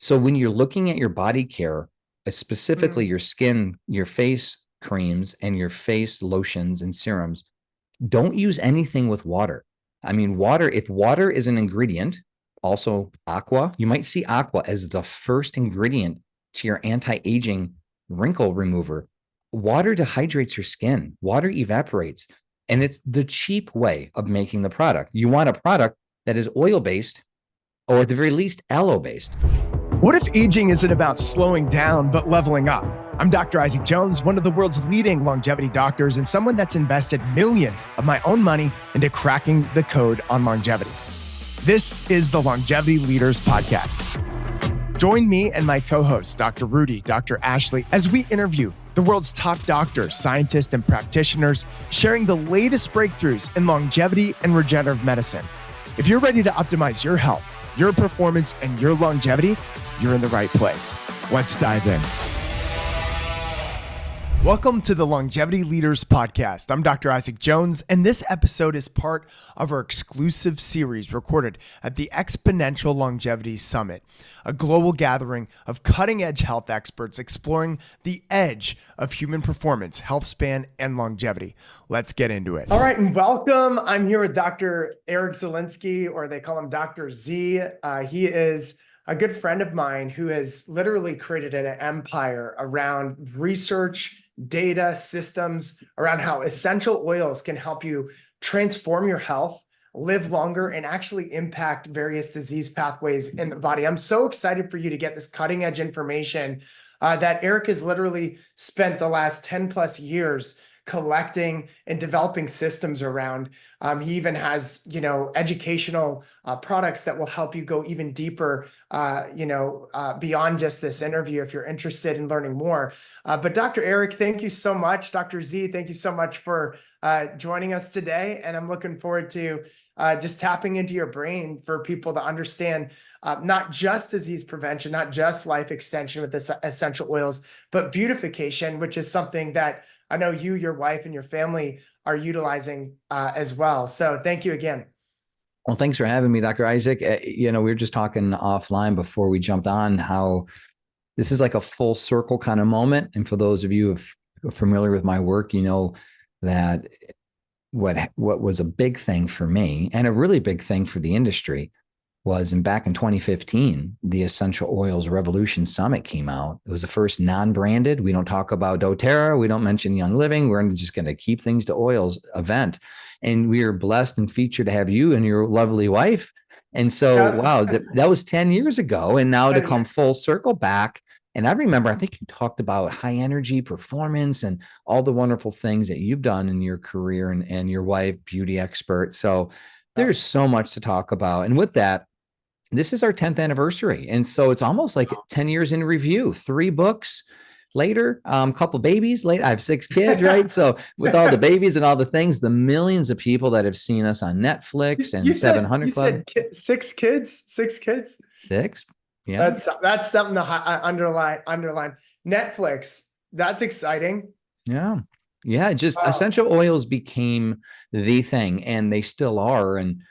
So when you're looking at your body care, specifically Mm. your skin, your face creams and your face lotions and serums, don't use anything with water. I mean, water, if water is an ingredient, also aqua, you might see aqua as the first ingredient to your anti-aging wrinkle remover. Water dehydrates your skin, water evaporates, and it's the cheap way of making the product. You want a product that is oil based or at the very least aloe based. What if aging isn't about slowing down, but leveling up? I'm Dr. Isaac Jones, one of the world's leading longevity doctors and someone that's invested millions of my own money into cracking the code on longevity. This is the Longevity Leaders Podcast. Join me and my co-hosts, Dr. Rudy, Dr. Ashley, as we interview the world's top doctors, scientists, and practitioners, sharing the latest breakthroughs in longevity and regenerative medicine. If you're ready to optimize your health, your performance, and your longevity, you're in the right place. Let's dive in. Welcome to the Longevity Leaders Podcast. I'm Dr. Isaac Jones, and this episode is part of our exclusive series recorded at the Exponential Longevity Summit, a global gathering of cutting-edge health experts exploring the edge of human performance, health span, and longevity. Let's get into it. All right, and welcome. I'm here with Dr. Eric Zielinski, or they call him Dr. Z. He is a good friend of mine who has literally created an empire around research, data, systems around how essential oils can help you transform your health, live longer, and actually impact various disease pathways in the body. I'm so excited for you to get this cutting edge information that Eric has literally spent the last 10 plus years collecting and developing systems around. He even has, educational products that will help you go even deeper, beyond just this interview if you're interested in learning more. But Dr. Eric, thank you so much. Dr. Z, thank you so much for joining us today. And I'm looking forward to just tapping into your brain for people to understand not just disease prevention, not just life extension with this essential oils, but beautification, which is something that I know you, your wife, and your family are utilizing as well. So thank you again. Well, thanks for having me, Dr. Isaac. We were just talking offline before we jumped on how this is like a full circle kind of moment. And for those of you who are familiar with my work, you know that what was a big thing for me and a really big thing for the industry was back in 2015, the Essential Oils Revolution Summit came out. It was the first non-branded. We don't talk about doTERRA. We don't mention Young Living. We're just going to keep things to oils event. And we are blessed and featured to have you and your lovely wife. And so, wow, that was 10 years ago. And now to come full circle back. And I remember, I think you talked about high energy performance and all the wonderful things that you've done in your career and your wife, beauty expert. So there's so much to talk about. And with that, this is our 10th anniversary. And so it's almost like 10 years in review, 3 books later, couple babies later. I have 6 kids, right? So with all the babies and all the things, the millions of people that have seen us on Netflix and 700 Club. You said 6 kids? 6 kids? 6. Yeah. That's something to underline. Netflix. That's exciting. Yeah. Yeah. Just essential oils became the thing, and they still are. And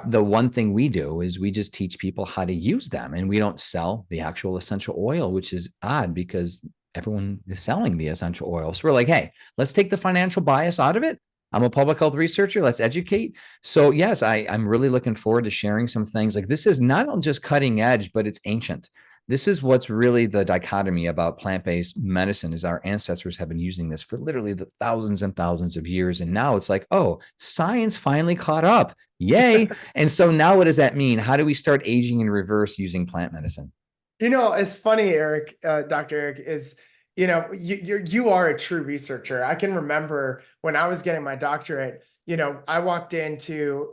the one thing we do is we just teach people how to use them, and we don't sell the actual essential oil, which is odd because everyone is selling the essential oil. So we're like, hey, let's take the financial bias out of it. I'm a public health researcher. Let's educate. So yes, I'm really looking forward to sharing some things. Like, this is not just cutting edge, but it's ancient. This is what's really the dichotomy about plant-based medicine is our ancestors have been using this for literally the thousands and thousands of years. And now it's like, oh, science finally caught up. Yay. And so now what does that mean? How do we start aging in reverse using plant medicine? It's funny, Eric, Dr. Eric, is, you are a true researcher. I can remember when I was getting my doctorate, I walked into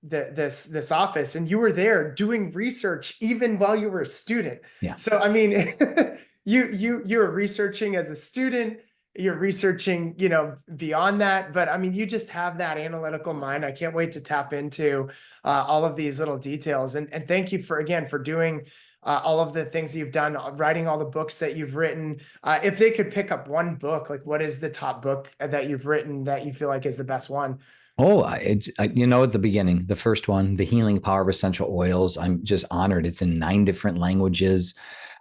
this office and you were there doing research even while you were a student. Yeah. So, I mean, you're researching as a student, you're researching, beyond that, but I mean, you just have that analytical mind. I can't wait to tap into all of these little details. And thank you for doing all of the things you've done, writing all the books that you've written. If they could pick up one book, like what is the top book that you've written that you feel like is the best one? Oh, at the beginning, the first one, the healing power of essential oils. I'm just honored. It's in 9 different languages,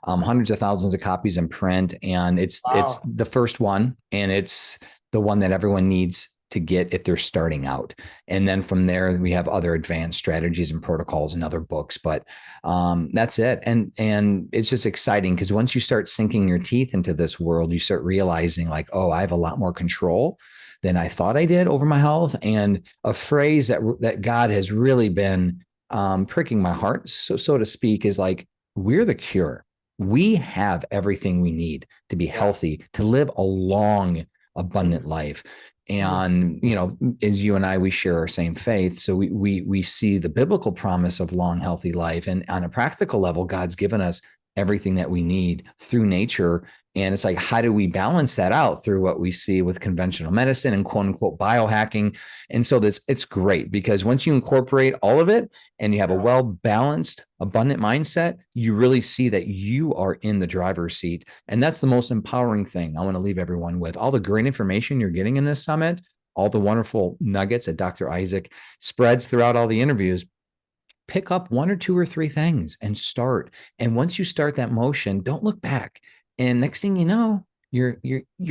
hundreds of thousands of copies in print, and it's Wow. the first one, and it's the one that everyone needs to get if they're starting out. And then from there, we have other advanced strategies and protocols and other books. But that's it, and it's just exciting because once you start sinking your teeth into this world, you start realizing like, oh, I have a lot more control than I thought I did over my health. And a phrase that God has really been pricking my heart, so to speak, is like, we're the cure. We have everything we need to be Yeah. healthy, to live a long, Mhm. abundant life. Mhm. And as you and I, we share our same faith, so we see the biblical promise of long, healthy life, and on a practical level, God's given us everything that we need through nature. And it's like, how do we balance that out through what we see with conventional medicine and quote unquote biohacking? And so it's great because once you incorporate all of it and you have a Yeah. well balanced, abundant mindset, you really see that you are in the driver's seat. And that's the most empowering thing I want to leave everyone with. All the great information you're getting in this summit, all the wonderful nuggets that Dr. Isaac spreads throughout all the interviews, pick up one or two or three things and start. And once you start that motion, don't look back. And next thing you know, you're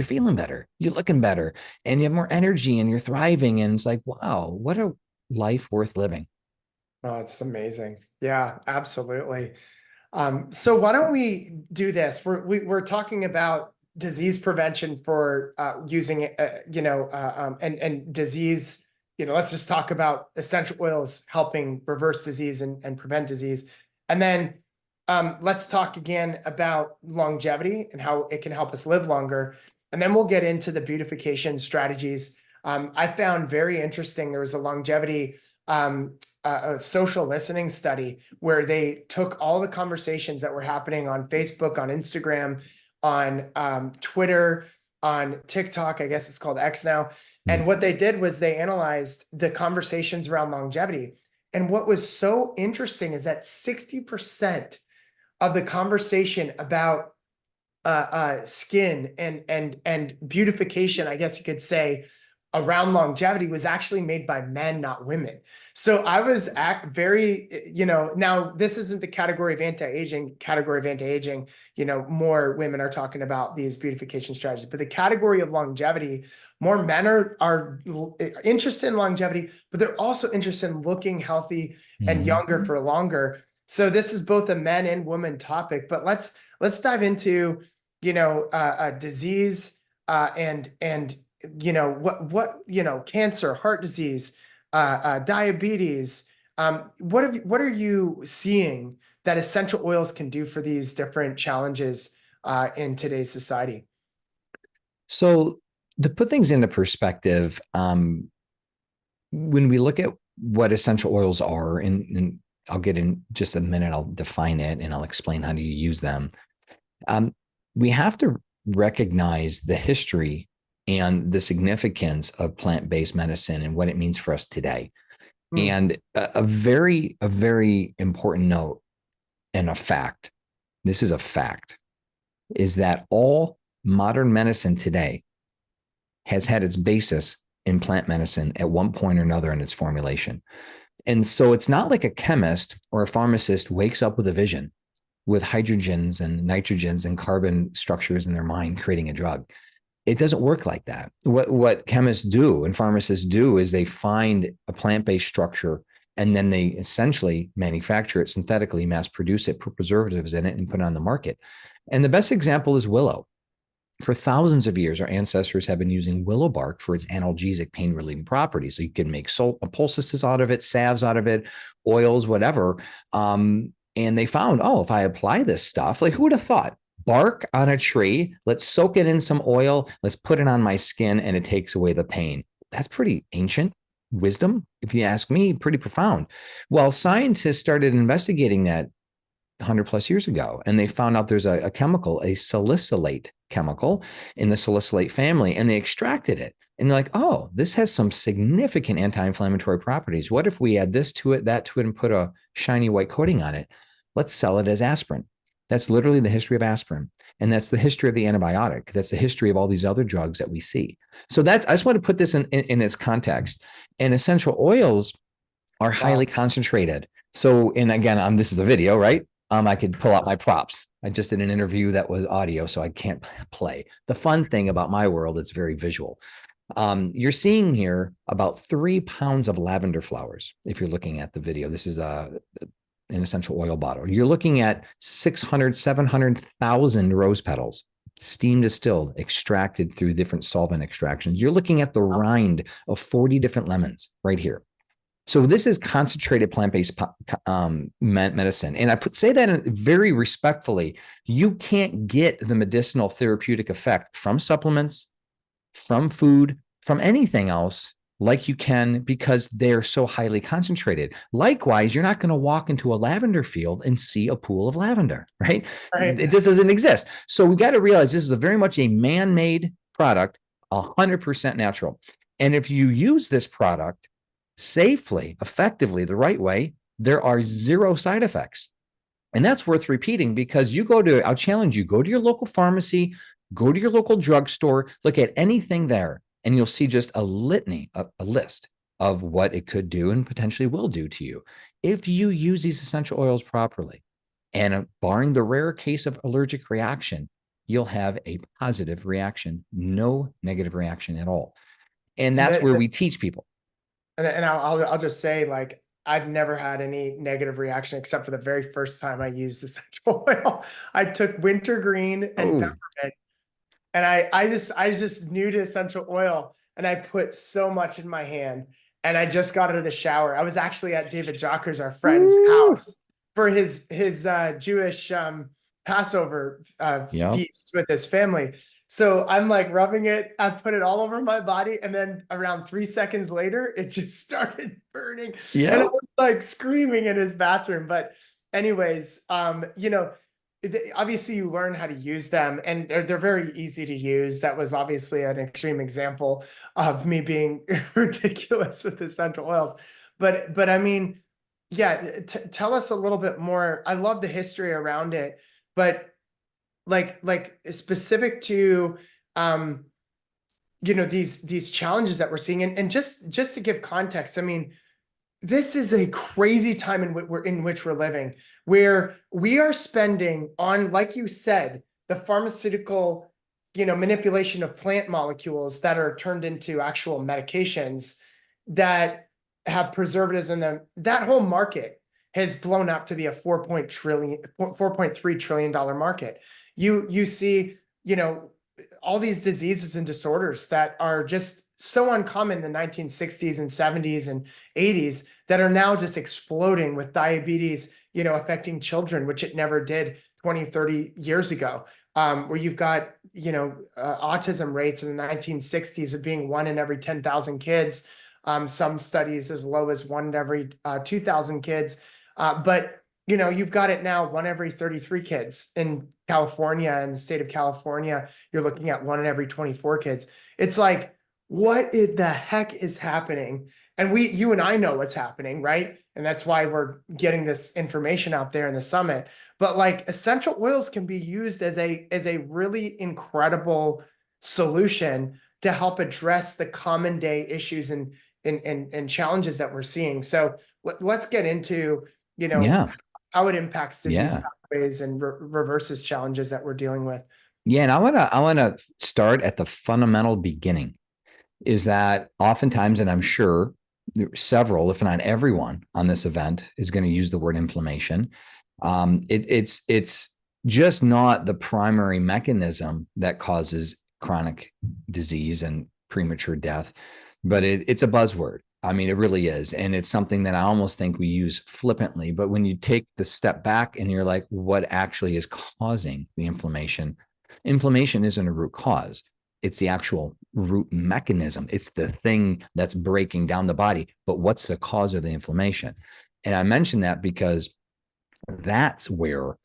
feeling better, you're looking better, and you have more energy and you're thriving. And it's like, wow, what a life worth living. Oh, it's amazing. Yeah, absolutely. So why don't we do this? We're talking about disease prevention for using and disease. Let's just talk about essential oils helping reverse disease and prevent disease, and then let's talk again about longevity and how it can help us live longer, and then we'll get into the beautification strategies. I found very interesting. There was a longevity a social listening study where they took all the conversations that were happening on Facebook, on Instagram, on Twitter, on TikTok, I guess it's called X now. And what they did was they analyzed the conversations around longevity. And what was so interesting is that 60% of the conversation about skin and beautification, I guess you could say, around longevity was actually made by men, not women. So I was very, now this isn't the category of anti-aging, more women are talking about these beautification strategies, but the category of longevity, more men are interested in longevity, but they're also interested in looking healthy and Mm-hmm. younger for longer. So this is both a men and women topic, but let's dive into disease and cancer, heart disease, diabetes. What are you seeing that essential oils can do for these different challenges in today's society? So to put things into perspective, when we look at what essential oils are, and I'll get in just a minute, I'll define it and I'll explain how to use them. Um, we have to recognize the history and the significance of plant-based medicine and what it means for us today. Mm, And a very important note and a fact, this is a fact, is that all modern medicine today has had its basis in plant medicine at one point or another in its formulation. And so it's not like a chemist or a pharmacist wakes up with a vision with hydrogens and nitrogens and carbon structures in their mind creating a drug. It doesn't work like that. What chemists do and pharmacists do is they find a plant-based structure and then they essentially manufacture it synthetically, mass produce it, put preservatives in it, and put it on the market. And the best example is willow. For thousands of years, our ancestors have been using willow bark for its analgesic pain relieving properties. So you can make poultices out of it, salves out of it, oils, whatever. And they found, oh, if I apply this stuff, like who would have thought? Bark on a tree, let's soak it in some oil, let's put it on my skin, and it takes away the pain. That's pretty ancient wisdom, if you ask me, pretty profound. Well, scientists started investigating that 100 plus years ago. And they found out there's a chemical, a salicylate chemical in the salicylate family, and they extracted it. And they're like, oh, this has some significant anti inflammatory properties. What if we add this to it, that to it, and put a shiny white coating on it? Let's sell it as aspirin. That's literally the history of aspirin. And that's the history of the antibiotic. That's the history of all these other drugs that we see. So I just want to put this in its context. And essential oils are highly Wow. concentrated. So, and again, this is a video, right? I could pull out my props. I just did an interview that was audio, so I can't play. The fun thing about my world, it's very visual. You're seeing here about 3 pounds of lavender flowers. If you're looking at the video, this is an essential oil bottle. You're looking at 600, 700,000 rose petals, steam distilled, extracted through different solvent extractions. You're looking at the rind of 40 different lemons right here. So this is concentrated plant-based medicine. And say that very respectfully. You can't get the medicinal therapeutic effect from supplements, from food, from anything else like you can, because they're so highly concentrated. Likewise, you're not going to walk into a lavender field and see a pool of lavender, right? Right. This doesn't exist. So we got to realize this is very much a man-made product, 100% natural. And if you use this product safely, effectively, the right way, there are 0 side effects. And that's worth repeating, because I'll challenge you, go to your local pharmacy, go to your local drugstore, look at anything there, and you'll see just a litany, a list of what it could do and potentially will do to you if you use these essential oils properly. And barring the rare case of allergic reaction, you'll have a positive reaction, no negative reaction at all. And that's where we teach people. And I'll just say, like, I've never had any negative reaction except for the very first time I used essential oil. I took wintergreen and peppermint, and I just new to essential oil, and I put so much in my hand, and I just got out of the shower. I was actually at David Jockers, our friend's house, for his Jewish Passover feast with his family. So I'm like rubbing it. I put it all over my body. And then around 3 seconds later, it just started burning. Yeah. And I was like screaming in his bathroom. But anyways, obviously you learn how to use them, and they're very easy to use. That was obviously an extreme example of me being ridiculous with essential oils. But I mean, yeah, tell us a little bit more. I love the history around it, but like specific to these challenges that we're seeing, and just to give context, I mean, this is a crazy time in which we're living, where we are spending on, like you said, the pharmaceutical manipulation of plant molecules that are turned into actual medications that have preservatives in them. That whole market has blown up to be a $4.3 trillion market. You see, all these diseases and disorders that are just so uncommon in the 1960s and 70s and 80s that are now just exploding, with diabetes, affecting children, which it never did 20, 30 years ago. Where you've got, autism rates in the 1960s of being 1 in every 10,000 kids. Some studies as low as 1 in every 2,000 kids. But you've got it now 1 every 33 kids in California. In the state of California, you're looking at 1 in every 24 kids. It's like, what the heck is happening? And you and I know what's happening, right? And that's why we're getting this information out there in the summit. But like, essential oils can be used as a really incredible solution to help address the common day issues and challenges that we're seeing. So let's get into how it impacts disease pathways and reverses challenges that we're dealing with. Yeah, and I wanna start at the fundamental beginning. Is that oftentimes, and I'm sure several, if not everyone on this event, is going to use the word inflammation. It's just not the primary mechanism that causes chronic disease and premature death, but it's a buzzword. I mean, it really is. And it's something that I almost think we use flippantly. But when you take the step back and you're like, what actually is causing the inflammation? Inflammation isn't a root cause. It's the actual root mechanism. It's the thing that's breaking down the body. But what's the cause of the inflammation? And I mention that because that's where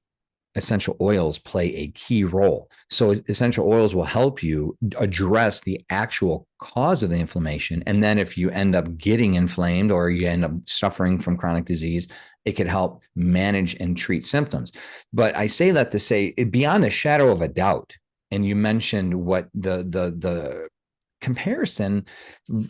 essential oils play a key role. So essential oils will help you address the actual cause of the inflammation. And then if you end up getting inflamed or you end up suffering from chronic disease, it could help manage and treat symptoms. But I say that to say, beyond a shadow of a doubt, and you mentioned what the comparison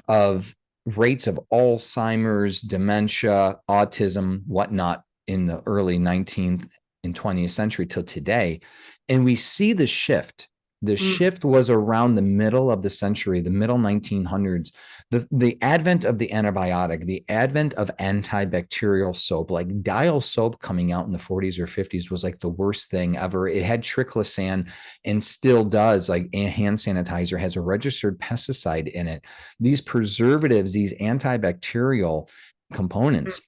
of rates of Alzheimer's, dementia, autism, whatnot in the early 19th and 20th century till today. And we see the shift. The shift was around the middle of the century, the middle 1900s. The advent of the antibiotic, the advent of antibacterial soap, like Dial soap coming out in the 40s or 50s was like the worst thing ever. It had triclosan and still does, like a hand sanitizer has a registered pesticide in it. These preservatives, these antibacterial components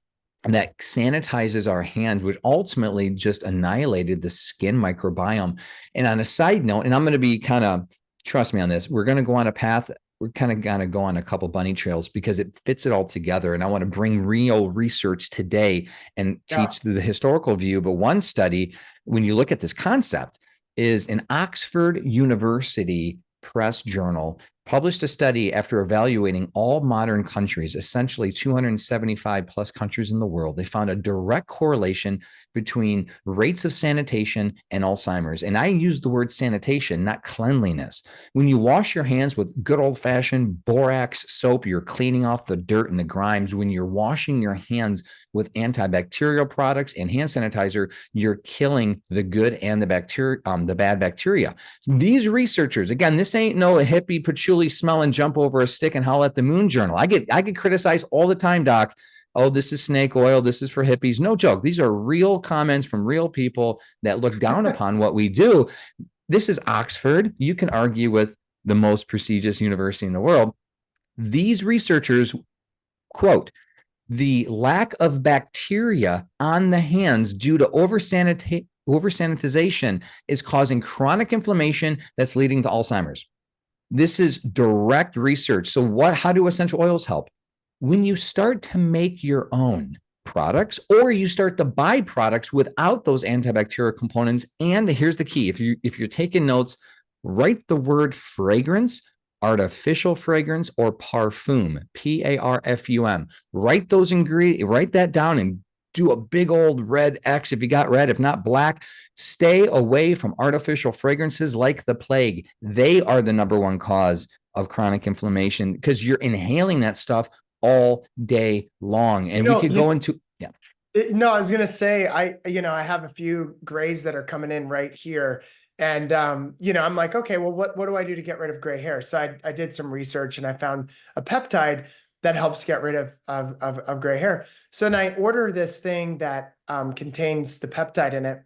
that sanitizes our hands, which ultimately just annihilated the skin microbiome. And on a side note, and I'm going to be kind of, trust me on this, we're going to go on a path. We're kind of going to go on a couple bunny trails because it fits it all together. And I want to bring real research today and teach the historical view. But one study, when you look at this concept, is an Oxford University Press journal published a study after evaluating all modern countries, essentially 275 plus countries in the world. They found a direct correlation between rates of sanitation and Alzheimer's. And I use the word sanitation, not cleanliness. When you wash your hands with good old fashioned borax soap, you're cleaning off the dirt and the grimes. When you're washing your hands with antibacterial products and hand sanitizer, you're killing the good and the bacteria, the bad bacteria. These researchers, again, this ain't no hippie patchouli smell and jump over a stick and howl at the moon journal. I get criticized all the time, doc. Oh, this is snake oil. This is for hippies. No joke. These are real comments from real people that look down upon what we do. This is Oxford. You can argue with the most prestigious university in the world. These researchers, quote, the lack of bacteria on the hands due to over-sanitization is causing chronic inflammation that's leading to Alzheimer's. This is direct research. So how do essential oils help? When you start to make your own products or you start to buy products without those antibacterial components, and here's the key, if you're taking notes, write the word fragrance, artificial fragrance, or parfum, Parfum. Write those ingredients, write that down and do a big old red X if you got red, if not black. Stay away from artificial fragrances like the plague. They are the number one cause of chronic inflammation because you're inhaling that stuff all day long. And we could go into, No, I was going to say, I have a few grays that are coming in right here. And, I'm like, okay, well, what do I do to get rid of gray hair? So I did some research and I found a peptide that helps get rid of gray hair. So then I order this thing that contains the peptide in it,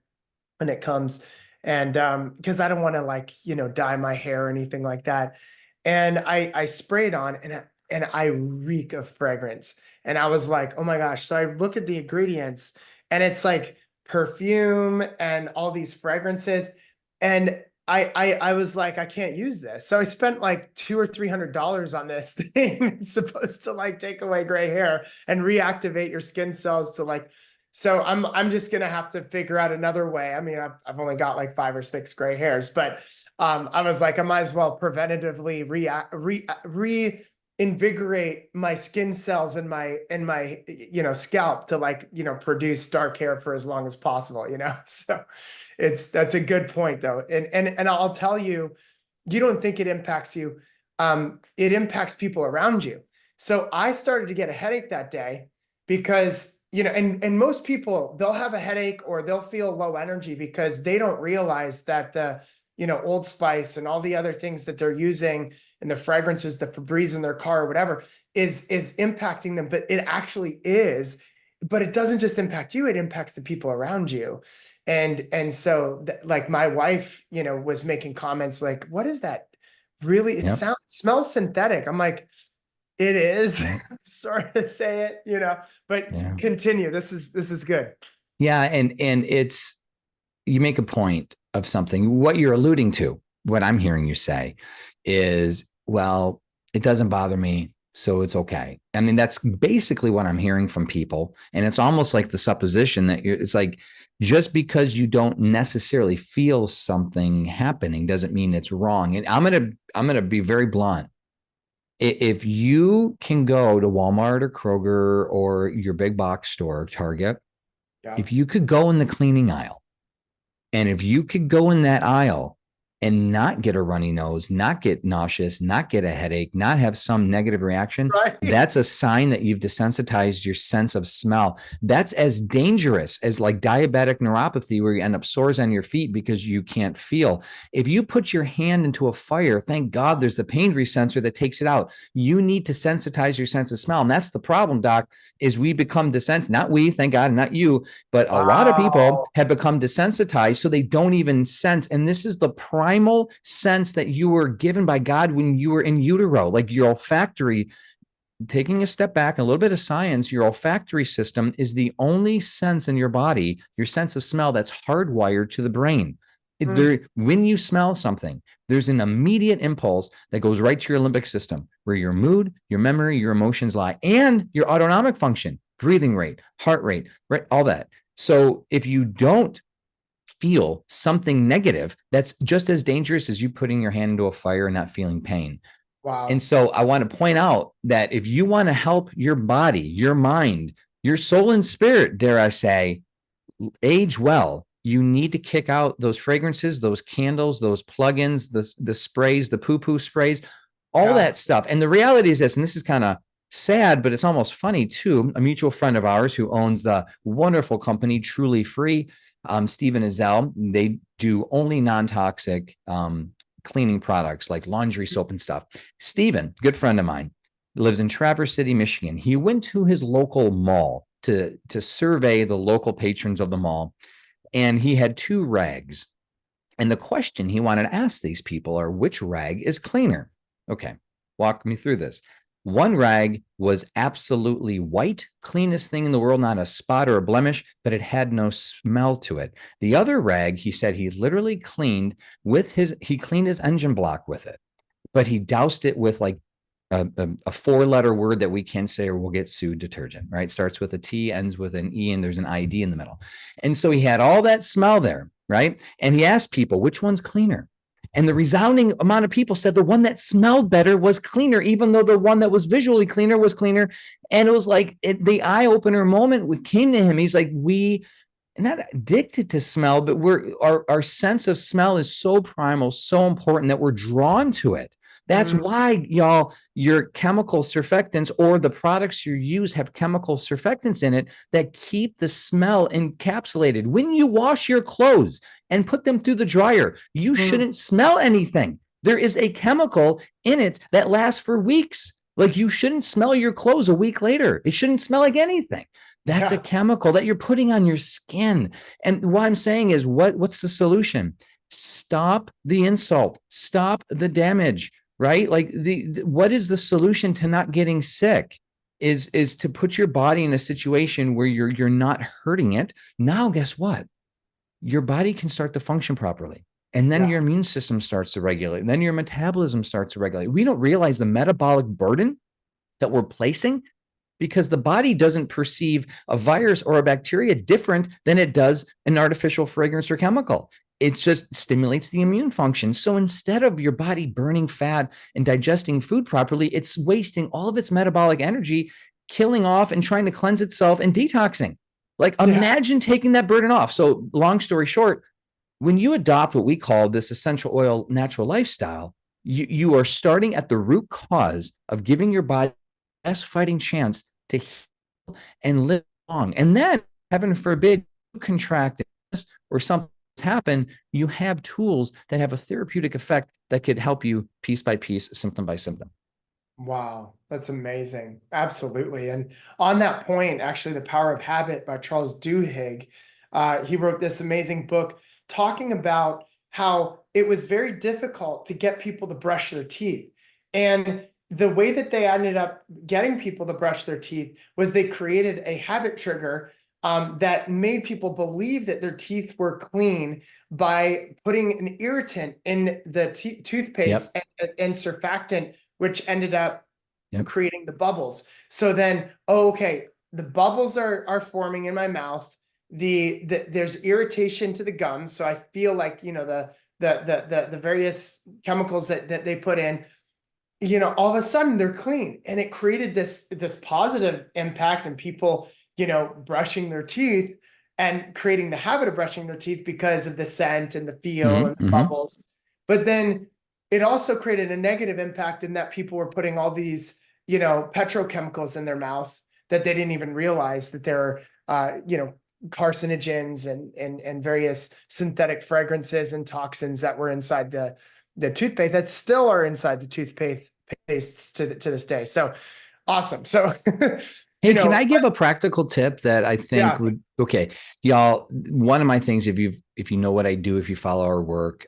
and it comes, and because I don't want to dye my hair or anything like that. And I spray it on and I reek of fragrance. And I was like, oh my gosh. So I look at the ingredients and it's like perfume and all these fragrances. And I was like, I can't use this. So I spent like $200 or $300 on this thing. It's supposed to take away gray hair and reactivate your skin cells to so I'm just going to have to figure out another way. I mean, I've only got like 5 or 6 gray hairs, but I was like, I might as well preventatively reinvigorate my skin cells in my scalp to produce dark hair for as long as possible, so that's a good point though. And I'll tell you, you don't think it impacts you. It impacts people around you. So I started to get a headache that day because, and most people, they'll have a headache or they'll feel low energy because they don't realize that the, Old Spice and all the other things that they're using and the fragrances, the Febreze in their car or whatever is impacting them. But it actually is, but it doesn't just impact you, it impacts the people around you. And so my wife, was making comments like, what is that? Really? It smells synthetic. I'm like, it is. I'm sorry to say it, but continue. This is good. Yeah. And it's, you make a point of something. What you're alluding to, what I'm hearing you say is, well, it doesn't bother me, so it's okay. I mean, that's basically what I'm hearing from people. And it's almost like the supposition that it's like, just because you don't necessarily feel something happening doesn't mean it's wrong. And I'm gonna be very blunt. If you can go to Walmart or Kroger or your big box store, Target, Yeah. if you could go in the cleaning aisle, and if you could go in that aisle and not get a runny nose, not get nauseous, not get a headache, not have some negative reaction, Right. that's a sign that you've desensitized your sense of smell. That's as dangerous as like diabetic neuropathy, where you end up sores on your feet because you can't feel. If you put your hand into a fire, thank God there's the pain sensor that takes it out. You need to sensitize your sense of smell. And that's the problem, Doc, is we become desensitized. Not we, thank God, not you, but a lot of people Wow. have become desensitized, so they don't even sense. And this is the primal sense that you were given by God when you were in utero, like your olfactory. Taking a step back, a little bit of science, your olfactory system is the only sense in your body, your sense of smell, that's hardwired to the brain. Mm. When you smell something, there's an immediate impulse that goes right to your limbic system, where your mood, your memory, your emotions lie, and your autonomic function, breathing rate, heart rate, right? All that. So if you don't feel something negative, that's just as dangerous as you putting your hand into a fire and not feeling pain. And Wow. so I want to point out that if you want to help your body, your mind, your soul and spirit, dare I say, age well, you need to kick out those fragrances, those candles, those plugins, the sprays, the poo-poo sprays, all Yeah. that stuff. And the reality is this, and this is kind of sad, but it's almost funny too. A mutual friend of ours who owns the wonderful company Truly Free, Stephen Azell, they do only non-toxic cleaning products like laundry soap and stuff. Stephen, good friend of mine, lives in Traverse City, Michigan. He went to his local mall to survey the local patrons of the mall, and he had two rags. And the question he wanted to ask these people are, which rag is cleaner? Okay, walk me through this. One rag was absolutely white, cleanest thing in the world, not a spot or a blemish, but it had no smell to it. The other rag, he said he literally cleaned he cleaned his engine block with it, but he doused it with like a four-letter word that we can't say or we'll get sued detergent, right? Starts with a T, ends with an E, and there's an ID in the middle. And so he had all that smell there, right? And he asked people, which one's cleaner? And the resounding amount of people said the one that smelled better was cleaner, even though the one that was visually cleaner was cleaner. And it was like the eye opener moment came to him. He's like, we not addicted to smell, but our sense of smell is so primal, so important that we're drawn to it. That's Mm. why, y'all, your chemical surfactants or the products you use have chemical surfactants in it that keep the smell encapsulated. When you wash your clothes and put them through the dryer, you Mm. shouldn't smell anything. There is a chemical in it that lasts for weeks. Like you shouldn't smell your clothes a week later. It shouldn't smell like anything. That's a Yeah. chemical that you're putting on your skin. And what I'm saying is, what's the solution? Stop the insult, stop the damage, right? Like what is the solution to not getting sick? Is to put your body in a situation where you're not hurting it. Now, guess what? Your body can start to function properly. And then Yeah. your immune system starts to regulate. And then your metabolism starts to regulate. We don't realize the metabolic burden that we're placing because the body doesn't perceive a virus or a bacteria different than it does an artificial fragrance or chemical. It just stimulates the immune function. So instead of your body burning fat and digesting food properly, it's wasting all of its metabolic energy, killing off and trying to cleanse itself and detoxing. Like Yeah. imagine taking that burden off. So long story short, when you adopt what we call this essential oil natural lifestyle, you are starting at the root cause of giving your body the best fighting chance to heal and live long. And then, heaven forbid, you contract this or something's happened, you have tools that have a therapeutic effect that could help you piece by piece, symptom by symptom. Wow, that's amazing. Absolutely. And on that point, actually, The Power of Habit by Charles Duhigg, he wrote this amazing book talking about how it was very difficult to get people to brush their teeth. And the way that they ended up getting people to brush their teeth was they created a habit trigger that made people believe that their teeth were clean by putting an irritant in the Yep. toothpaste and surfactant, which ended up Yep. creating the bubbles. So then, oh, okay, the bubbles are forming in my mouth. there's irritation to the gums. So I feel like, the various chemicals that they put in, all of a sudden they're clean, and it created this positive impact, and people, brushing their teeth and creating the habit of brushing their teeth because of the scent and the feel and the bubbles. But then it also created a negative impact in that people were putting all these, petrochemicals in their mouth that they didn't even realize that they're, carcinogens and various synthetic fragrances and toxins that were inside the toothpaste that still are inside the toothpastes to this day. So awesome. So, hey, can I give a practical tip that I think would, okay, y'all, one of my things, if you know what I do, if you follow our work,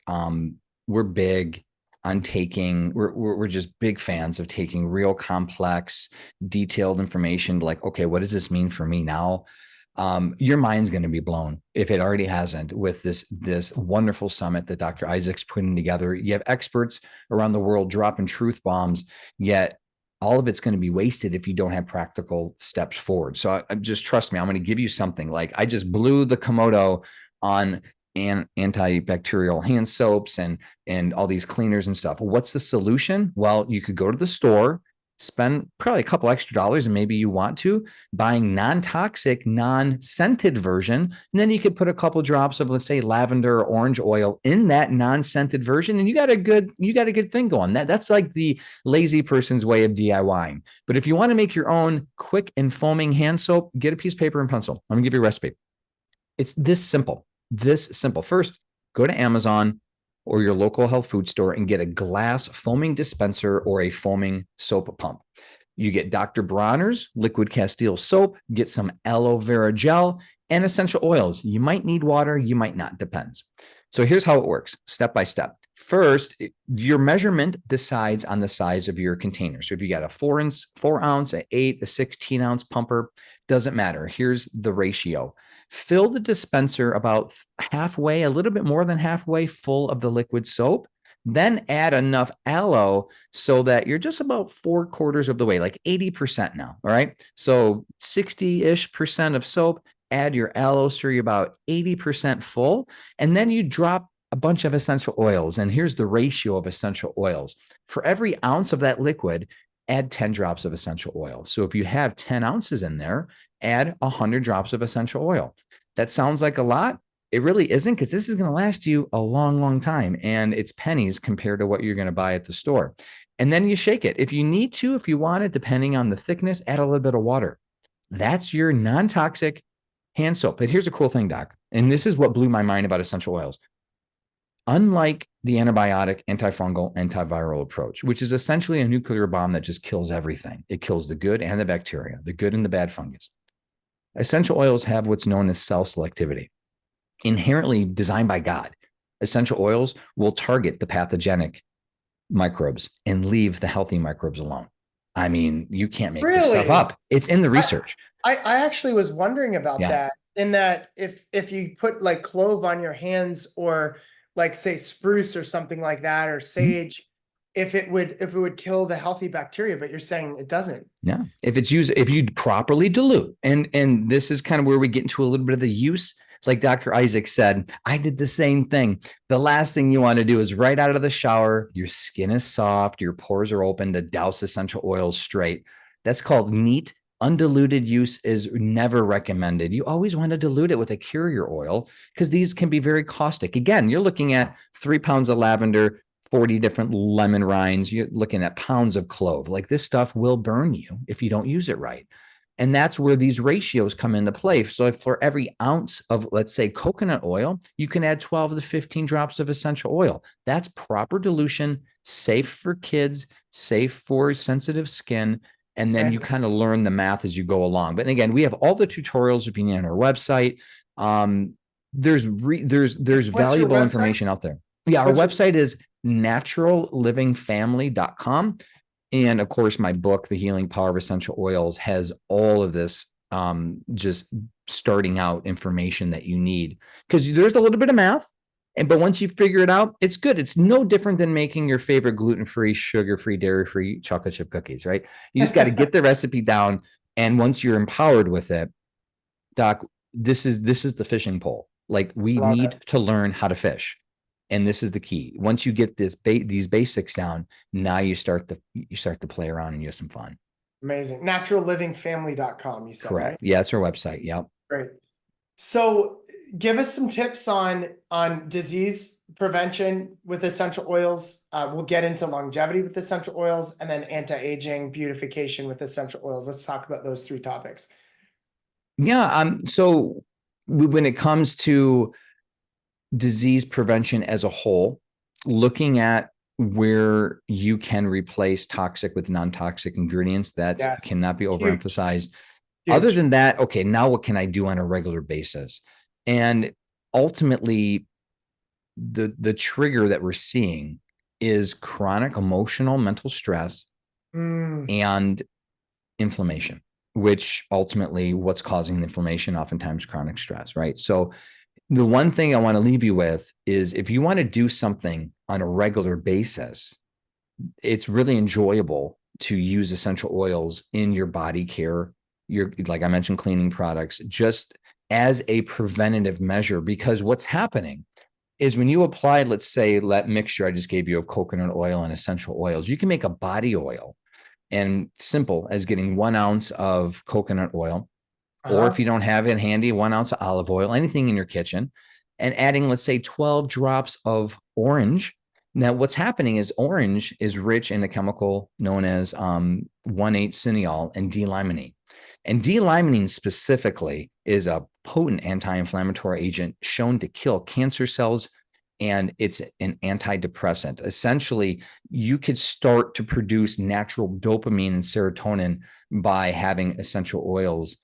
we're big on taking, we're just big fans of taking real complex, detailed information, like, okay, what does this mean for me now? Your mind's going to be blown if it already hasn't with this wonderful summit that Dr. Isaac's putting together. You have experts around the world dropping truth bombs, yet all of it's going to be wasted if you don't have practical steps forward. So I just trust me, I'm going to give you something. Like, I just blew the Komodo on antibacterial hand soaps and all these cleaners and stuff. What's the solution? Well, you could go to the store, spend probably a couple extra dollars, and maybe you want to, buying non-toxic, non-scented version. And then you could put a couple drops of, let's say, lavender or orange oil in that non-scented version. And you got a good thing going. That's like the lazy person's way of DIYing. But if you want to make your own quick and foaming hand soap, get a piece of paper and pencil. I'm gonna give you a recipe. It's this simple. First, go to Amazon or your local health food store and get a glass foaming dispenser or a foaming soap pump. You get Dr. Bronner's liquid Castile soap, get some aloe vera gel, and essential oils. You might need water, you might not, depends. So here's how it works, step by step. First, your measurement decides on the size of your container. So if you got a 4 ounce, an 8, a 16 ounce pumper, doesn't matter. Here's the ratio. Fill the dispenser about halfway, a little bit more than halfway full of the liquid soap. Then add enough aloe so that you're just about 4/4 of the way, like 80% now. All right. So 60-ish% of soap, add your aloe, so you're about 80% full. And then you drop a bunch of essential oils. And here's the ratio of essential oils. For every ounce of that liquid, add 10 drops of essential oil. So if you have 10 ounces in there, add 100 drops of essential oil. That sounds like a lot. It really isn't, because this is going to last you a long, long time. And it's pennies compared to what you're going to buy at the store. And then you shake it. If you need to, if you want it, depending on the thickness, add a little bit of water. That's your non-toxic hand soap. But here's a cool thing, Doc. And this is what blew my mind about essential oils. Unlike the antibiotic, antifungal, antiviral approach, which is essentially a nuclear bomb that just kills everything. It kills the good and the bacteria, the good and the bad fungus. Essential oils have what's known as cell selectivity, inherently designed by God. Essential oils will target the pathogenic microbes and leave the healthy microbes alone. I mean, you can't make this stuff up. It's in the research. I actually was wondering about that, in that if you put like clove on your hands, or like, say, spruce or something like that, or sage, if it would kill the healthy bacteria, but you're saying it doesn't. Yeah. If you properly dilute, and this is kind of where we get into a little bit of the use. Like Dr. Isaac said, I did the same thing. The last thing you want to do is right out of the shower, your skin is soft, your pores are open, to douse essential oils straight. That's called neat. Undiluted use is never recommended. You always want to dilute it with a carrier oil, because these can be very caustic. Again, you're looking at 3 pounds of lavender, 40 different lemon rinds. You're looking at pounds of clove. Like, this stuff will burn you if you don't use it right. And that's where these ratios come into play. So for every ounce of, let's say, coconut oil, you can add 12 to 15 drops of essential oil. That's proper dilution, safe for kids, safe for sensitive skin. And then you kind of learn the math as you go along. But again, we have all the tutorials if you need on our website. There's valuable information out there. Yeah, our website is naturallivingfamily.com. And of course, my book, The Healing Power of Essential Oils, has all of this just starting out information that you need, because there's a little bit of math. But once you figure it out, it's good. It's no different than making your favorite gluten-free, sugar-free, dairy-free chocolate chip cookies, right? You just got to get the recipe down. And once you're empowered with it, Doc, this is the fishing pole. Like we Love need it. to learn how to fish. And this is the key. Once you get these basics down, now you start to play around and you have some fun. Amazing. Naturallivingfamily.com, you said, right? Correct. Yeah, that's our website. Yep. Great. So give us some tips on disease prevention with essential oils. We'll get into longevity with essential oils and then anti-aging, beautification with essential oils. Let's talk about those three topics. Yeah. So when it comes to disease prevention as a whole, looking at where you can replace toxic with non-toxic ingredients, that Yes. cannot be Huge, overemphasized. Other huge. than that, okay, now what can I do on a regular basis? And ultimately, the trigger that we're seeing is chronic emotional mental stress Mm, and inflammation, which ultimately what's causing the inflammation, oftentimes chronic stress, right? So the one thing I want to leave you with is if you want to do something on a regular basis, it's really enjoyable to use essential oils in your body care, your, like I mentioned, cleaning products, just as a preventative measure. Because what's happening is when you apply, let's say, that mixture I just gave you of coconut oil and essential oils, you can make a body oil, and simple as getting 1 ounce of coconut oil, or if uh-huh. you don't have it handy, 1 ounce of olive oil, anything in your kitchen, and adding, let's say, 12 drops of orange. Now, what's happening is orange is rich in a chemical known as 1,8-cineol and D-limonene. And D-limonene specifically is a potent anti-inflammatory agent shown to kill cancer cells, and it's an antidepressant. Essentially, you could start to produce natural dopamine and serotonin by having essential oils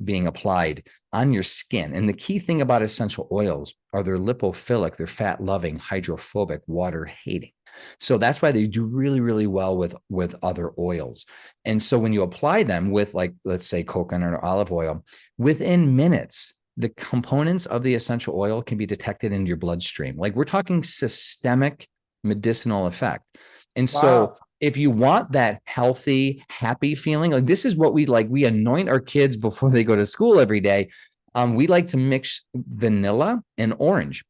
being applied on your skin. And the key thing about essential oils are they're lipophilic, they're fat loving, hydrophobic, water hating. So that's why they do really, really well with other oils. And so when you apply them with, like, let's say coconut or olive oil, within minutes, the components of the essential oil can be detected in your bloodstream. Like, we're talking systemic medicinal effect. And so Wow. if you want that healthy, happy feeling, like, this is what we like. We anoint our kids before they go to school every day. We like to mix vanilla and orange.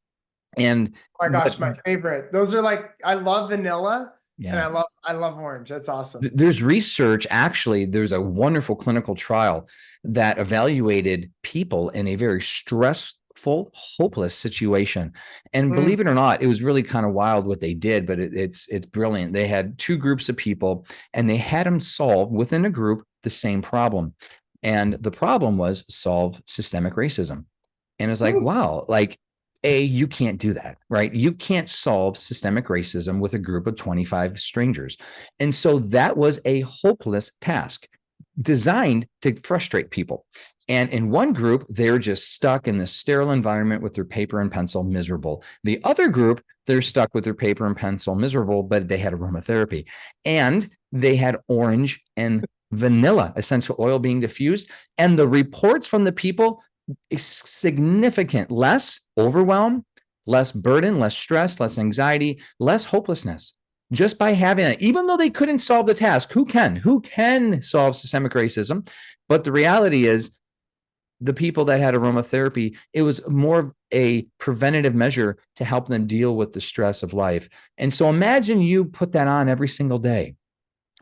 And Oh my what gosh, my favorite. Those are like, I love vanilla and yeah. I love orange. That's awesome. There's research, actually, there's a wonderful clinical trial that evaluated people in a very stressful, hopeless situation. And Mm, believe it or not, it was really kind of wild what they did, but it's brilliant. They had two groups of people and they had them solve within a group the same problem. And the problem was solve systemic racism. And it's like, mm. wow, like, you can't do that, right? You can't solve systemic racism with a group of 25 strangers. And so that was a hopeless task designed to frustrate people. And in one group, they're just stuck in this sterile environment with their paper and pencil, miserable. The other group, they're stuck with their paper and pencil, miserable, but they had aromatherapy. And they had orange and vanilla essential oil being diffused. And the reports from the people is significant, less overwhelm, less burden, less stress, less anxiety, less hopelessness, just by having it. Even though they couldn't solve the task, who can solve systemic racism? But the reality is, the people that had aromatherapy, it was more of a preventative measure to help them deal with the stress of life. And so imagine you put that on every single day.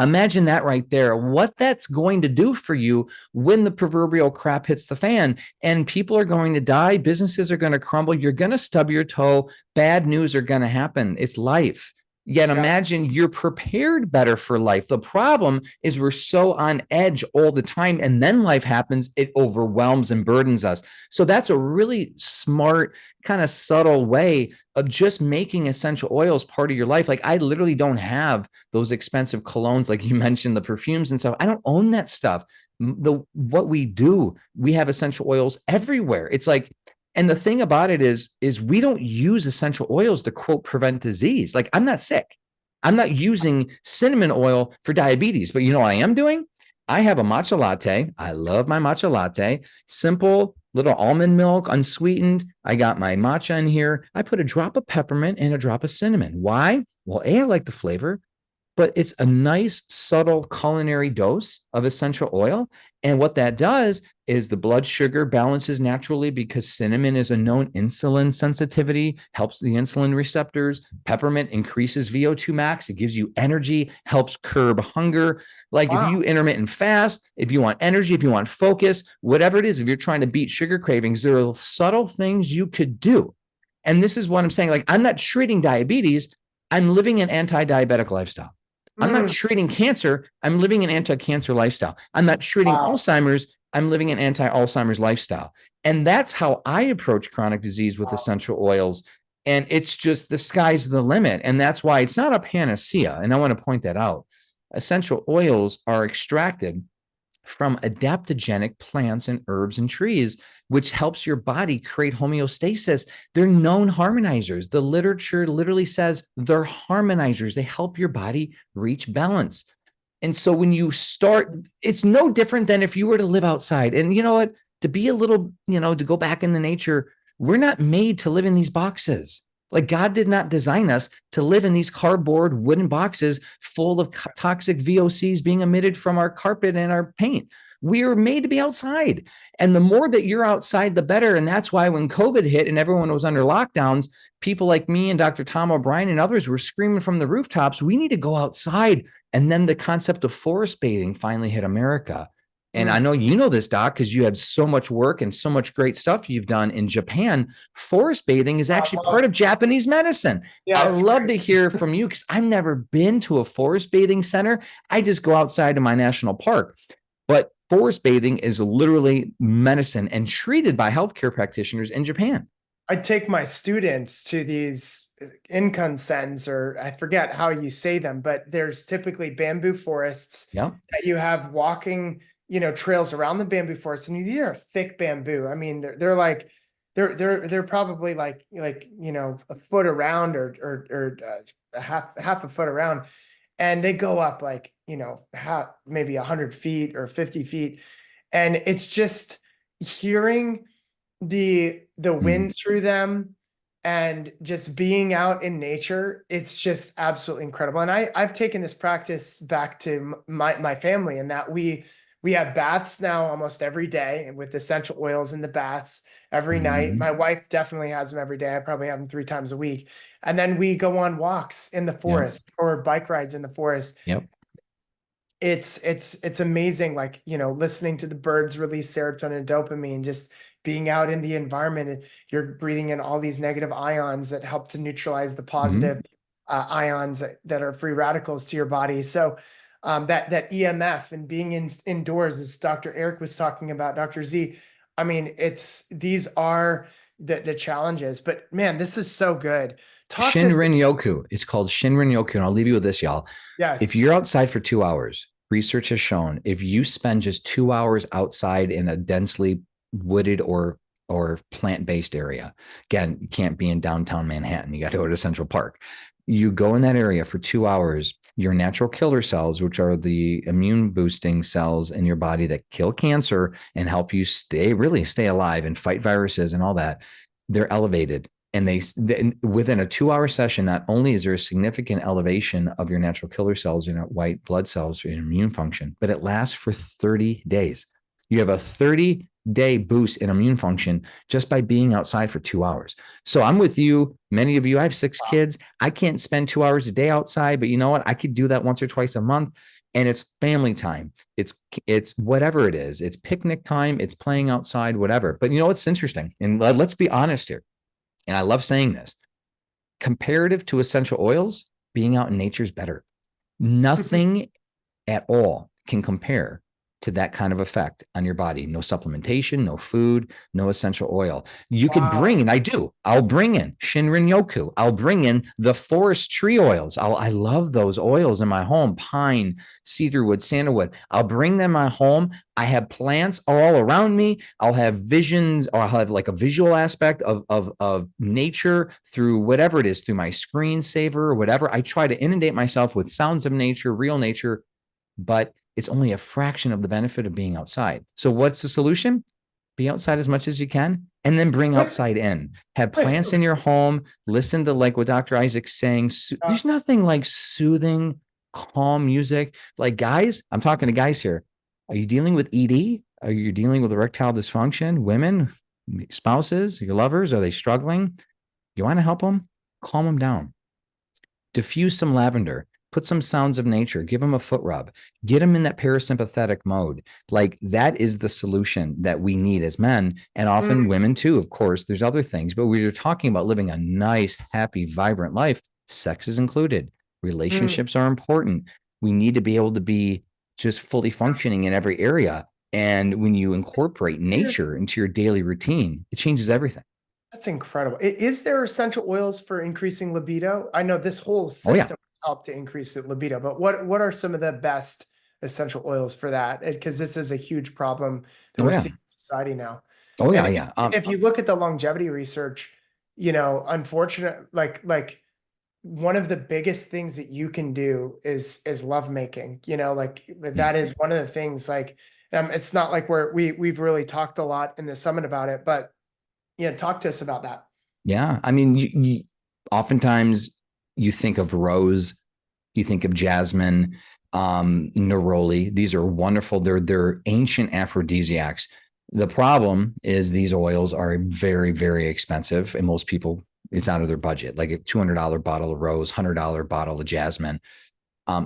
Imagine that right there, what that's going to do for you when the proverbial crap hits the fan and people are going to die, businesses are going to crumble, you're going to stub your toe, bad news are going to happen. It's life. Yet Yeah. imagine you're prepared better for life. The problem is we're so on edge all the time, and then life happens, it overwhelms and burdens us. So that's a really smart, kind of subtle way of just making essential oils part of your life. Like, I literally don't have those expensive colognes, like you mentioned, the perfumes and stuff. I don't own that stuff. What we do, we have essential oils everywhere. It's like, and the thing about it is we don't use essential oils to, quote, prevent disease. Like, I'm not sick. I'm not using cinnamon oil for diabetes, but you know what I am doing? I have a matcha latte. I love my matcha latte. Simple, little almond milk, unsweetened. I got my matcha in here. I put a drop of peppermint and a drop of cinnamon. Why? Well, A, I like the flavor, but it's a nice, subtle culinary dose of essential oil. And what that does is the blood sugar balances naturally because cinnamon is a known insulin sensitivity, helps the insulin receptors. Peppermint increases VO2 max. It gives you energy, helps curb hunger. Like if you intermittent fast, if you want energy, if you want focus, whatever it is, if you're trying to beat sugar cravings, there are subtle things you could do. And this is what I'm saying. Like, I'm not treating diabetes. I'm living an anti-diabetic lifestyle. I'm not treating cancer. I'm living an anti-cancer lifestyle. I'm not treating Alzheimer's. I'm living an anti-Alzheimer's lifestyle. And that's how I approach chronic disease with essential oils. And it's just the sky's the limit. And that's why it's not a panacea. And I want to point that out. Essential oils are extracted from adaptogenic plants and herbs and trees, which helps your body create homeostasis. They're known harmonizers. The literature literally says they're harmonizers. They help your body reach balance. And so when you start, it's no different than if you were to live outside. And you know what? To be a little, to go back in the nature, we're not made to live in these boxes. Like, God did not design us to live in these cardboard wooden boxes full of toxic VOCs being emitted from our carpet and our paint. We are made to be outside. And the more that you're outside, the better. And that's why when COVID hit and everyone was under lockdowns, people like me and Dr. Tom O'Brien and others were screaming from the rooftops, we need to go outside. And then the concept of forest bathing finally hit America. And I know you know this, Doc, because you have so much work and so much great stuff you've done in Japan. Forest bathing is actually part of Japanese medicine. Yeah, I'd love to hear from you because I've never been to a forest bathing center. I just go outside to my national park. But forest bathing is literally medicine and treated by healthcare practitioners in Japan. I take my students to these inkansens, or I forget how you say them, but there's typically bamboo forests that you have walking trails around the bamboo forest, and these are thick bamboo. I mean, they're like, they're probably like, a foot around or half a foot around. And they go up like, maybe 100 feet or 50 feet. And it's just hearing the wind through them and just being out in nature. It's just absolutely incredible. And I've taken this practice back to my family, in that we have baths now almost every day with essential oils in the baths every night. My wife definitely has them every day. I probably have them 3 times a week. And then we go on walks in the forest or bike rides in the forest. It's amazing. Like, listening to the birds release serotonin and dopamine, just being out in the environment, you're breathing in all these negative ions that help to neutralize the positive ions that are free radicals to your body. So that EMF and being indoors, as Dr. Eric was talking about, Dr. Z, I mean, these are the challenges, but man, this is so good. Shinrin Yoku. It's called Shinrin Yoku. And I'll leave you with this, y'all. Yes. If you're outside for 2 hours, research has shown if you spend just 2 hours outside in a densely wooded or plant-based area, again, you can't be in downtown Manhattan. You got to go to Central Park. You go in that area for 2 hours, your natural killer cells, which are the immune boosting cells in your body that kill cancer and help you stay alive and fight viruses and all that, they're elevated. And they within a 2-hour session, not only is there a significant elevation of your natural killer cells, white blood cells, your immune function, but it lasts for 30 days. You have a 30-day boost in immune function just by being outside for 2 hours. So I'm with you. Many of you, I have 6 kids. I can't spend 2 hours a day outside, but you know what? I could do that once or twice a month. And it's family time. It's whatever it is. It's picnic time. It's playing outside, whatever. But you know what's interesting? And let's be honest here. And I love saying this. Comparative to essential oils, being out in nature is better. Nothing at all can compare to that kind of effect on your body. No supplementation, no food, no essential oil. You could bring, and I do, I'll bring in Shinrin Yoku. I'll bring in the forest tree oils. I love those oils in my home, pine, cedarwood, sandalwood. I'll bring them in my home. I have plants all around me. I'll have visions, or I'll have like a visual aspect of nature through whatever it is, through my screensaver or whatever. I try to inundate myself with sounds of nature, real nature, but it's only a fraction of the benefit of being outside. So what's the solution? Be outside as much as you can, and then bring outside in. Have plants in your home. Listen to like what Dr. Isaac's saying. There's nothing like soothing calm music. Like guys, I'm talking to guys here. Are you dealing with ED? Are you dealing with erectile dysfunction? Women, spouses, your lovers, are they struggling? You want to help them? Calm them down. Diffuse some lavender, put some sounds of nature, give them a foot rub, get them in that parasympathetic mode. Like that is the solution that we need as men, and often Mm, women too, of course. There's other things, but we're talking about living a nice, happy, vibrant life. Sex is included. mm. Relationships are important. We need to be able to be just fully functioning in every area. And when you incorporate Is there, nature into your daily routine, it changes everything. that's incredible. Is there essential oils for increasing libido? I know this whole Oh, yeah. system helped to increase the libido, but what are some of the best essential oils for that? Because this is a huge problem that Oh, we're yeah. seeing in society now. Oh, And yeah. Yeah. if you look at the longevity research, unfortunate, like one of the biggest things that you can do is love making, like Yeah. that is one of the things, like, it's not like we've really talked a lot in the summit about it, but talk to us about that. Yeah. I mean, oftentimes you think of rose, you think of jasmine, neroli. These are wonderful. They're ancient aphrodisiacs. The problem is these oils are very, very expensive, and most people, it's out of their budget. Like a $200 bottle of rose, $100 bottle of jasmine,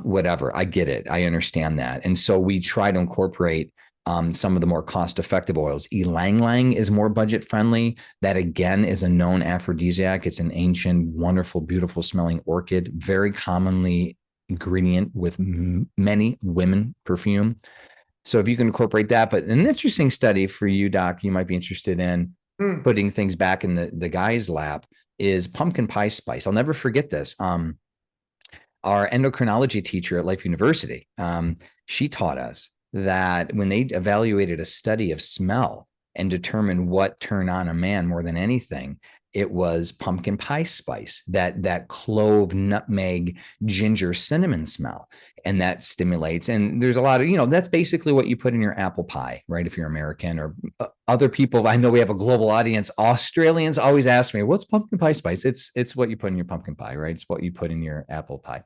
whatever. I get it. I understand that. And so we try to incorporate some of the more cost effective oils. Ylang Ylang is more budget friendly. That again is a known aphrodisiac. It's an ancient, wonderful, beautiful smelling orchid, very commonly ingredient with many women perfume. So if you can incorporate that, but an interesting study for you, Doc, you might be interested in Hmm. putting things back in the guy's lap is pumpkin pie spice. I'll never forget this. Our endocrinology teacher at Life University, she taught us that when they evaluated a study of smell and determined what turned on a man more than anything, it was pumpkin pie spice, that clove, nutmeg, ginger, cinnamon smell, and that stimulates. And there's a lot of that's basically what you put in your apple pie, right? If you're American or other people, I know we have a global audience. Australians always ask me, "What's pumpkin pie spice?" It's what you put in your pumpkin pie, right? It's what you put in your apple pie.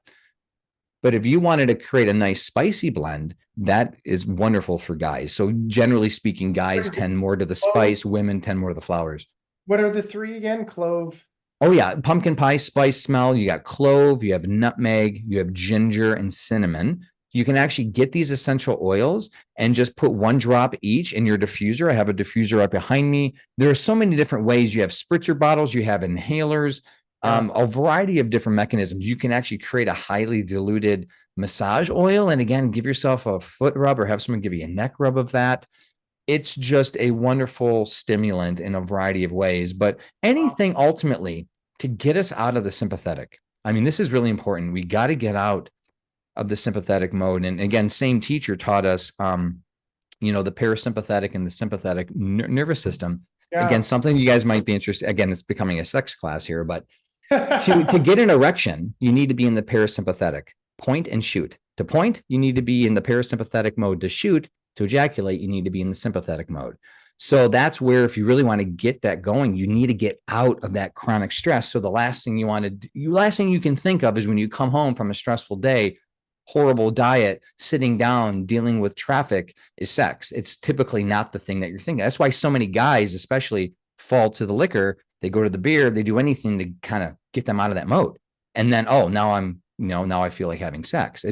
But if you wanted to create a nice spicy blend, that is wonderful for guys. So generally speaking, What guys is it? tend more to the Clove? spice, women tend more to the flowers. What are the three again? Clove. Oh yeah, pumpkin pie spice smell. You got clove, you have nutmeg, you have ginger and cinnamon. You can actually get these essential oils and just put one drop each in your diffuser. I have a diffuser right behind me. There are so many different ways. You have spritzer bottles, you have inhalers, Yeah. a variety of different mechanisms. You can actually create a highly diluted massage oil. And again, give yourself a foot rub or have someone give you a neck rub of that. It's just a wonderful stimulant in a variety of ways, but Wow. anything ultimately to get us out of the sympathetic. I mean, this is really important. We got to get out of the sympathetic mode. And again, same teacher taught us, the parasympathetic and the sympathetic nervous system. Again, Yeah. something you guys might be interested. Again, it's becoming a sex class here, but to get an erection, you need to be in the parasympathetic. Point and shoot. To point, you need to be in the parasympathetic mode. To shoot, to ejaculate, you need to be in the sympathetic mode. So that's where, if you really want to get that going, you need to get out of that chronic stress. So the last thing last thing you can think of is when you come home from a stressful day, horrible diet, sitting down, dealing with traffic, is sex. It's typically not the thing that you're thinking. That's why so many guys, especially, fall to the liquor. They go to the beer, they do anything to kind of get them out of that mode. And then, oh, now I feel like having sex.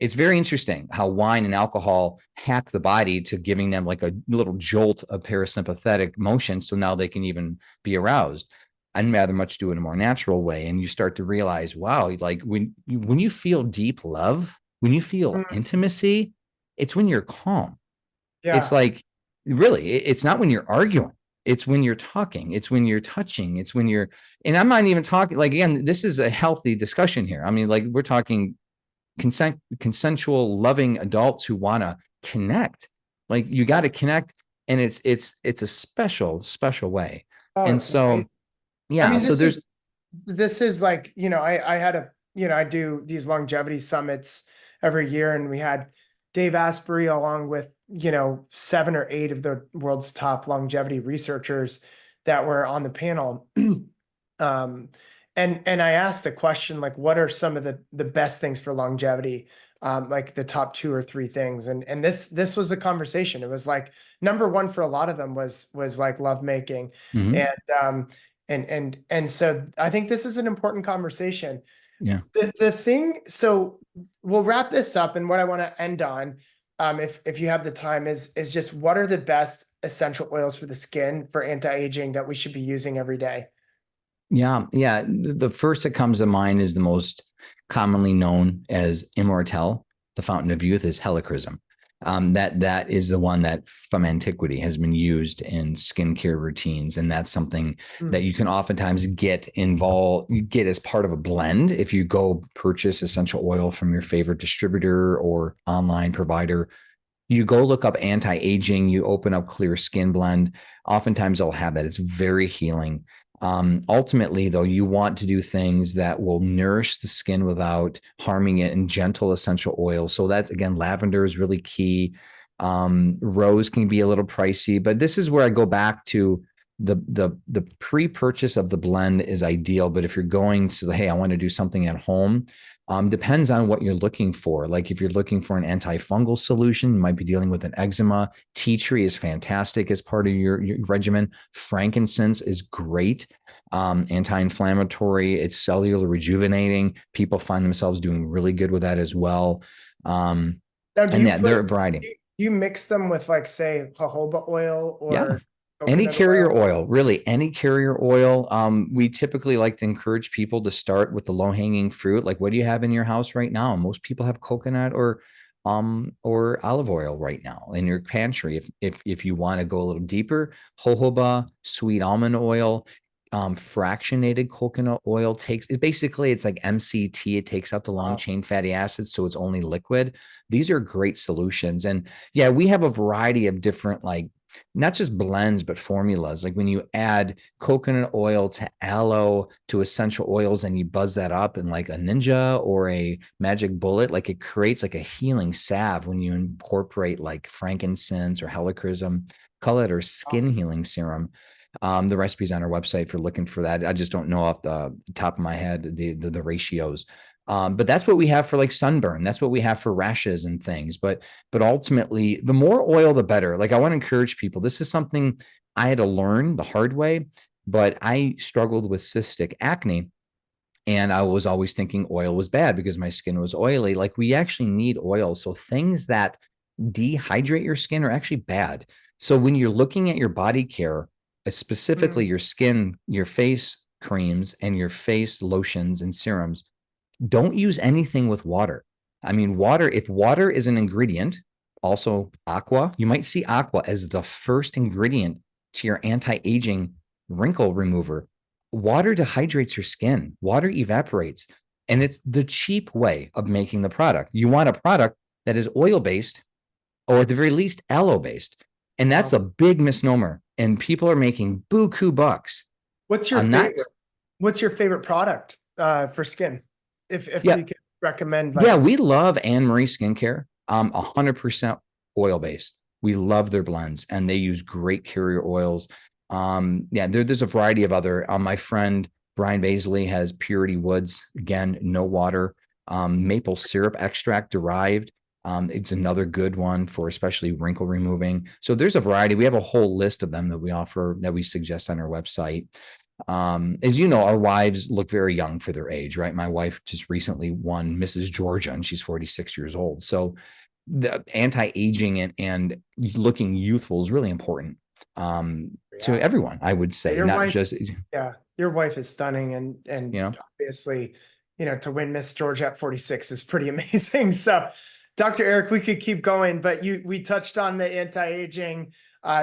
It's very interesting how wine and alcohol hack the body to giving them like a little jolt of parasympathetic motion. So now they can even be aroused. I'd rather much do it in a more natural way. And you start to realize, wow, like when you feel deep love, when you feel Mm, intimacy, it's when you're calm. It's yeah. like really, it's not when you're arguing. It's when you're talking. It's when you're touching. It's when you're, and I'm not even talking like, again, this is a healthy discussion here. I mean, like we're talking consensual, loving adults who want to connect. Like you got to connect, and it's a special, special way. Oh, And it's amazing. so, I yeah, mean, so this is like, I had I do these longevity summits every year, and we had Dave Asprey along with, seven or eight of the world's top longevity researchers that were on the panel. Um, And I asked the question, like, what are some of the best things for longevity? Like the top two or three things. And this was a conversation. It was like number one for a lot of them was like lovemaking. Hmm. And and so I think this is an important conversation. Yeah. The thing, so we'll wrap this up, and what I want to end on, if you have the time, is just what are the best essential oils for the skin for anti-aging that we should be using every day? Yeah. Yeah. The first that comes to mind is the most commonly known as immortel, the fountain of youth, is helichrysum. That is the one that from antiquity has been used in skincare routines, and that's something that you can oftentimes get as part of a blend if you go purchase essential oil from your favorite distributor or online provider. You go look up anti-aging, you open up clear skin blend. Oftentimes they'll have that. It's very healing. Ultimately, though, you want to do things that will nourish the skin without harming it, and gentle essential oils. So that's, again, lavender is really key. Rose can be a little pricey, but this is where I go back to the pre-purchase of the blend is ideal. But if you're going to, hey, I want to do something at home, depends on what you're looking for. Like if you're looking for an antifungal solution, you might be dealing with an eczema. Tea tree is fantastic as part of your regimen. Frankincense is great, anti-inflammatory. It's cellular rejuvenating. People find themselves doing really good with that as well. Now, And yeah, there are a variety. do you mix them with, like, say, jojoba oil Yeah. or Any coconut carrier oil? oil, really, any carrier oil. We typically like to encourage people to start with the low hanging fruit. Like, what do you have in your house right now? Most people have coconut or olive oil right now in your pantry. If you want to go a little deeper, jojoba, sweet almond oil, fractionated coconut oil it's like MCT. It takes up the long Wow. chain fatty acids, so it's only liquid. These are great solutions. And yeah, we have a variety of different, like, not just blends, but formulas. Like when you add coconut oil to aloe to essential oils and you buzz that up in like a ninja or a magic bullet, like it creates like a healing salve when you incorporate like frankincense or helichrysum, call it, or skin healing serum. The recipe's on our website if you're looking for that. I just don't know off the top of my head the ratios. But that's what we have for like sunburn. That's what we have for rashes and things. But ultimately, the more oil, the better. Like I want to encourage people. This is something I had to learn the hard way, but I struggled with cystic acne. And I was always thinking oil was bad because my skin was oily. Like we actually need oil. So things that dehydrate your skin are actually bad. So when you're looking at your body care, specifically your skin, your face creams and your face lotions and serums, don't use anything with water. I mean, if water is an ingredient, also aqua, you might see aqua as the first ingredient to your anti-aging wrinkle remover. Water dehydrates your skin, water evaporates, and it's the cheap way of making the product. You want a product that is oil based, or at the very least, aloe based. And that's Wow. a big misnomer. And people are making buku bucks What's your on that. favorite? What's your favorite product for skin? If Yeah. you could recommend, Yeah, like, we love Anne Marie Skincare. 100% oil based. We love their blends, and they use great carrier oils. Yeah, there's a variety of other. My friend Brian Baisley has Purity Woods. Again, no water. Maple syrup extract derived. It's another good one for especially wrinkle removing. So there's a variety. We have a whole list of them that we offer, that we suggest on our website. As you know, our wives look very young for their age, right? My wife just recently won Mrs. Georgia and she's 46 years old. So the anti-aging and looking youthful is really important to yeah, everyone, I would say, your not wife, just, yeah, your wife is stunning, and you know. obviously, to win Miss Georgia at 46 is pretty amazing. So, Dr. Eric, we could keep going, but we touched on the anti-aging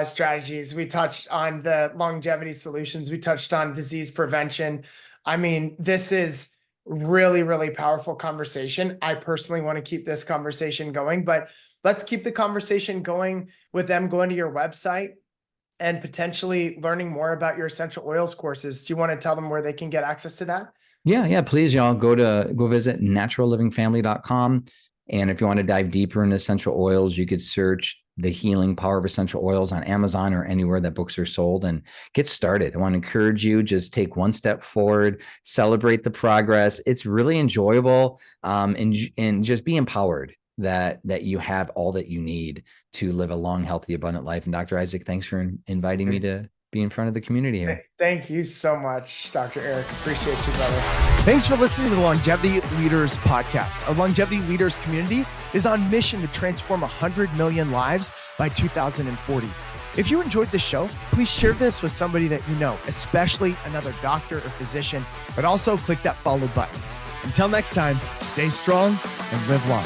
strategies. We touched on the longevity solutions. We touched on disease prevention. I mean, this is really, really powerful conversation. I personally want to keep this conversation going, but let's keep the conversation going with them going to your website and potentially learning more about your essential oils courses. Do you want to tell them where they can get access to that? Yeah, please, y'all go visit naturallivingfamily.com. And if you want to dive deeper into essential oils, you could search the healing power of essential oils on Amazon or anywhere that books are sold, and get started. I want to encourage you, just take one step forward, celebrate the progress. It's really enjoyable, and just be empowered that you have all that you need to live a long, healthy, abundant life. And Dr. Isaac, thanks for inviting me to be in front of the community here. Thank you so much, Dr. Eric. Appreciate you, brother. Thanks for listening to the Longevity Leaders Podcast. Our Longevity Leaders community is on mission to transform 100 million lives by 2040. If you enjoyed this show, please share this with somebody that you know, especially another doctor or physician, but also click that follow button. Until next time, stay strong and live long.